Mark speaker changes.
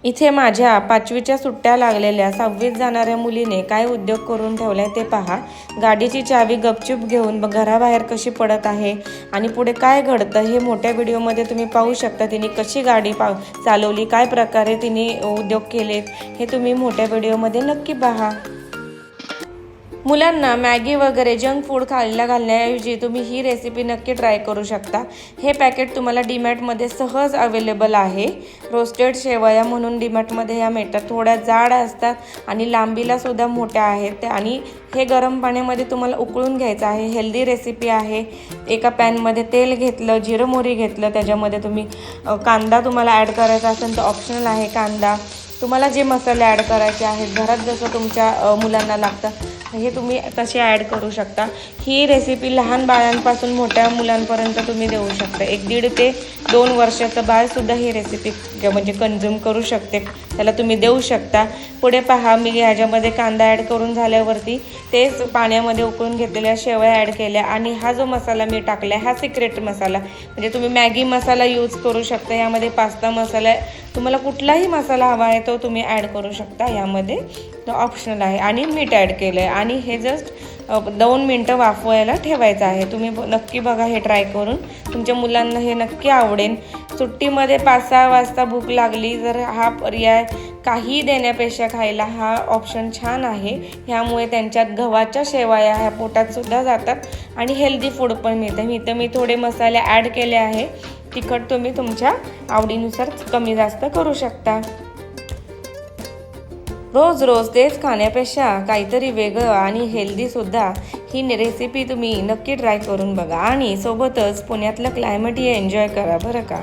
Speaker 1: इथे माझ्या 5वीच्या सुट्ट्या लागलेल्या 6वीत जाणाऱ्या मुलीने काय उद्योग करून ठेवलाय ते पहा। गाडीची चावी गपचूप घेऊन घराबाहेर कशी पडत आहे आणि पुढे काय घडतं हे मोठ्या व्हिडिओमध्ये तुम्ही पाहू शकता। तिने कशी गाडी चालवली, काय प्रकारे तिने उद्योग केलेत हे तुम्ही मोठ्या व्हिडिओमध्ये नक्की पहा। मुलांना मॅगी वगैरे जंक फूड खायला घालण्याऐवजी तुम्ही ही रेसिपी नक्की ट्राय करू शकता। हे पॅकेट तुम्हाला डीमॅटमध्ये सहज अवेलेबल आहे। रोस्टेड शेवया म्हणून डीमॅटमध्ये ह्या मिळतात। थोड्या जाड असतात आणि लांबीला सुद्धा मोठ्या आहेत आणि हे गरम पाण्यामध्ये तुम्हाला उकळून घ्यायचं आहे। हेल्दी रेसिपी आहे। एका पॅनमध्ये तेल घेतलं, जिरं मोहरी घेतलं, त्याच्यामध्ये तुम्ही कांदा तुम्हाला ॲड करायचा असेल तर ऑप्शनल आहे कांदा। तुम्हाला जे मसाले ॲड करायचे आहेत घरात जसं तुमच्या मुलांना लागतं हे तुम्ही तसे ॲड करू शकता। ही रेसिपी लहान बाळांपासून मोठ्या मुलांपर्यंत तुम्ही देऊ शकता। 1.5 ते 2 वर्षाचं बाळसुद्धा ही रेसिपी म्हणजे कंझ्युम करू शकते, त्याला तुम्ही देऊ शकता। पुढे पहा, मी ह्याच्यामध्ये कांदा ॲड करून झाल्यावरती तेच पाण्यामध्ये उकळून घेतलेल्या शेवया ॲड केल्या आणि हा जो मसाला मी टाकला हा सिक्रेट मसाला, म्हणजे तुम्ही मॅगी मसाला यूज करू शकता। यामध्ये पास्ता मसाला, तुम्हाला कुठलाही मसाला हवा आहे तो तुम्ही ॲड करू शकता, यामध्ये तो ऑप्शनल आहे। आणि मीठ ॲड केलं आहे आणि हे जस्ट 2 मिनटं वाफवायला ठेवायचं आहे। तुम्ही नक्की बघा हे ट्राय करून, तुमच्या मुलांना हे नक्की आवडेल। सुट्टीमध्ये 5-6 वाजता भूक लागली तर हा पर्याय काही देण्यापेक्षा खायला हा ऑप्शन छान आहे। ह्यामुळे त्यांच्यात गव्हाच्या शेवया ह्या पोटात सुद्धा जातात आणि हेल्दी फूड पण मिळतं। इथं मी थोडे मसाले ॲड केले आहे। तिखट तुम्ही तुमच्या आवडीनुसार कमी जास्त करू शकता। रोज रोज तेच खाण्यापेक्षा काहीतरी वेगळं आणि हेल्दीसुद्धा ही रेसिपी तुम्ही नक्की ट्राय करून बघा आणि सोबतच पुण्यातलं क्लायमेटही एन्जॉय करा बरं का।